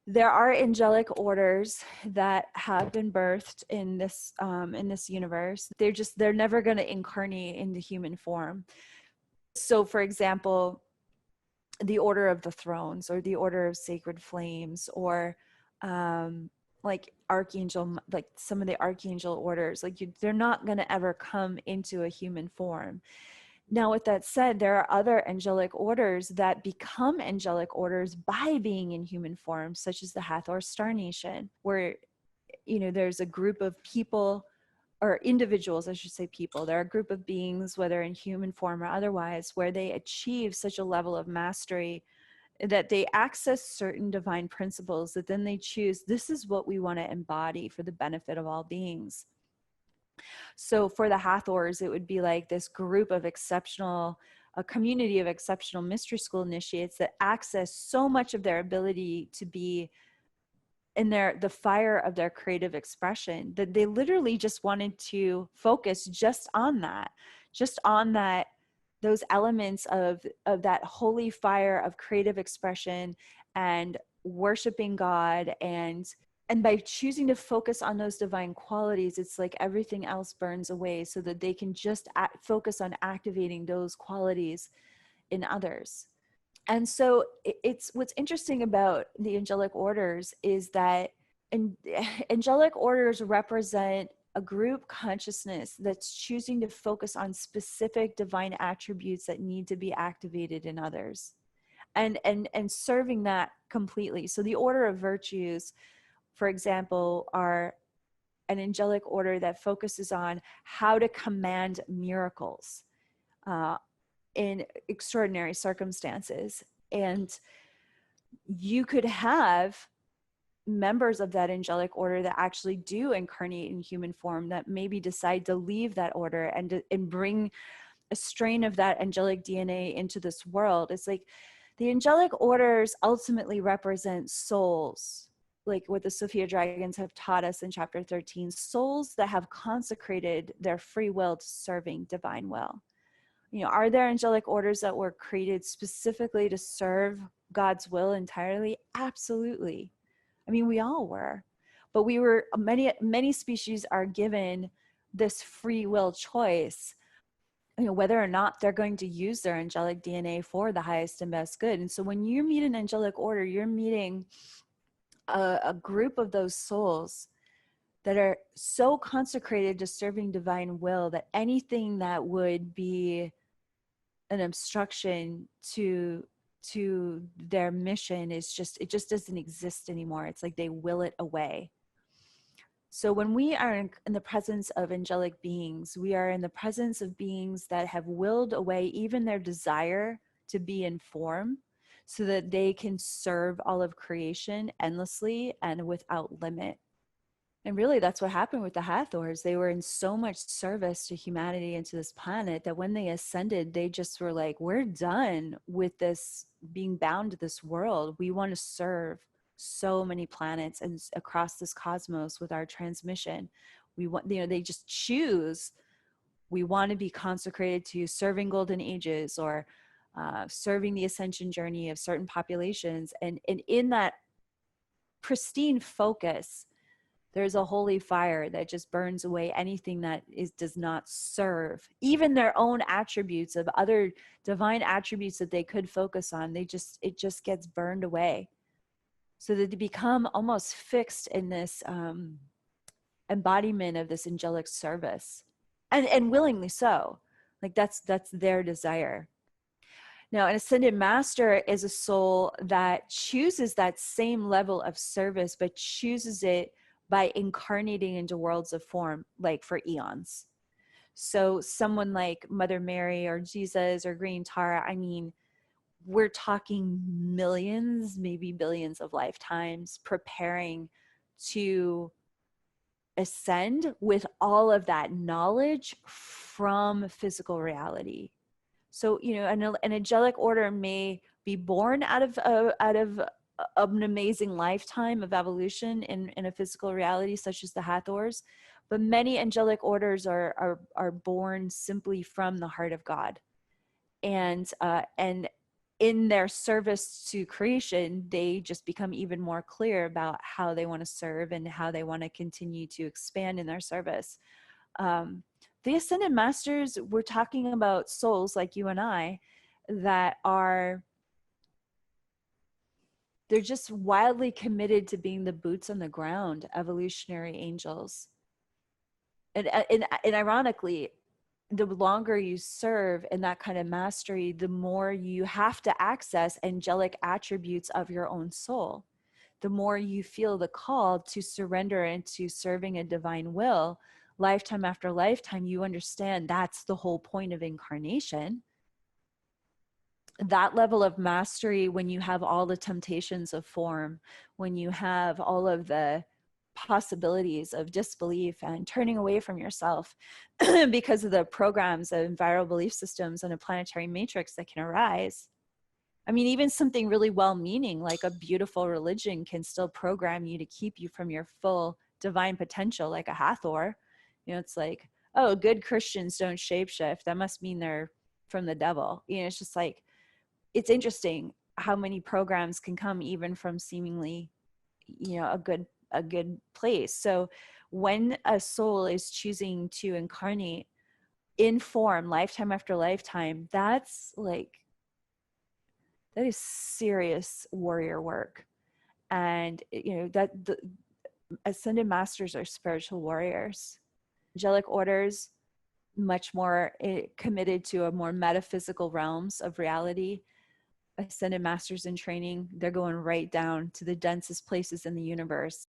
There are angelic orders that have been birthed in this universe. They're never going to incarnate into human form. So, for example, the Order of the Thrones, or the Order of Sacred Flames, or like archangel, like some of the archangel orders, like they're not going to ever come into a human form. Now, with that said, there are other angelic orders that become angelic orders by being in human form, such as the Hathor Star Nation, where, there's a group of people, or individuals, I should say people. There are a group of beings, whether in human form or otherwise, where they achieve such a level of mastery that they access certain divine principles that then they choose, this is what we want to embody for the benefit of all beings. So for the Hathors, it would be like this group of a community of exceptional mystery school initiates that access so much of their ability to be in the fire of their creative expression, that they literally just wanted to focus just on that, those elements of that holy fire of creative expression and worshiping God. And by choosing to focus on those divine qualities, it's like everything else burns away, so that they can just focus on activating those qualities in others. And so it's what's interesting about the angelic orders is that angelic orders represent a group consciousness that's choosing to focus on specific divine attributes that need to be activated in others, and serving that completely. So the Order of Virtues, for example, are an angelic order that focuses on how to command miracles in extraordinary circumstances. And you could have members of that angelic order that actually do incarnate in human form, that maybe decide to leave that order and bring a strain of that angelic DNA into this world. It's like the angelic orders ultimately represent souls, like what the Sophia dragons have taught us in chapter 13, souls that have consecrated their free will to serving divine will. Are there angelic orders that were created specifically to serve God's will entirely? Absolutely. I mean, we all were, but many species are given this free will choice, whether or not they're going to use their angelic DNA for the highest and best good. And so when you meet an angelic order, you're meeting a group of those souls that are so consecrated to serving divine will that anything that would be an obstruction to their mission it just doesn't exist anymore. It's like they will it away. So when we are in the presence of angelic beings, we are in the presence of beings that have willed away even their desire to be in form, so that they can serve all of creation endlessly and without limit. And really, that's what happened with the Hathors. They were in so much service to humanity and to this planet that when they ascended, they just were like, we're done with this being bound to this world. We want to serve so many planets and across this cosmos with our transmission. We want, they just choose, we want to be consecrated to serving golden ages, or serving the ascension journey of certain populations. And in that pristine focus, there's a holy fire that just burns away anything that does not serve, even their own attributes of other divine attributes that they could focus on. It just gets burned away, so that they become almost fixed in this embodiment of this angelic service, and willingly so. Like that's their desire. Now, an ascended master is a soul that chooses that same level of service, but chooses it by incarnating into worlds of form, like for eons. So someone like Mother Mary or Jesus or Green Tara, I mean, we're talking millions, maybe billions of lifetimes preparing to ascend with all of that knowledge from physical reality. So, an angelic order may be born out of an amazing lifetime of evolution in a physical reality such as the Hathors, but many angelic orders are born simply from the heart of God, and in their service to creation, they just become even more clear about how they want to serve and how they want to continue to expand in their service. The Ascended Masters, we're talking about souls like you and I that are, they're just wildly committed to being the boots on the ground evolutionary angels. And ironically, the longer you serve in that kind of mastery, the more you have to access angelic attributes of your own soul. The more you feel the call to surrender into serving a divine will, lifetime after lifetime, you understand that's the whole point of incarnation. That level of mastery, when you have all the temptations of form, when you have all of the possibilities of disbelief and turning away from yourself because of the programs of environmental belief systems and a planetary matrix that can arise. I mean, even something really well-meaning like a beautiful religion can still program you to keep you from your full divine potential, like a Hathor. You know, it's like, oh, good Christians don't shapeshift. That must mean they're from the devil. You know, it's just like, it's interesting how many programs can come even from seemingly, you know, a good place. So when a soul is choosing to incarnate in form lifetime after lifetime, that's like, that is serious warrior work. And you know that the Ascended Masters are spiritual warriors. Angelic orders, much more committed to a more metaphysical realms of reality. Ascended Masters in training, they're going right down to the densest places in the universe.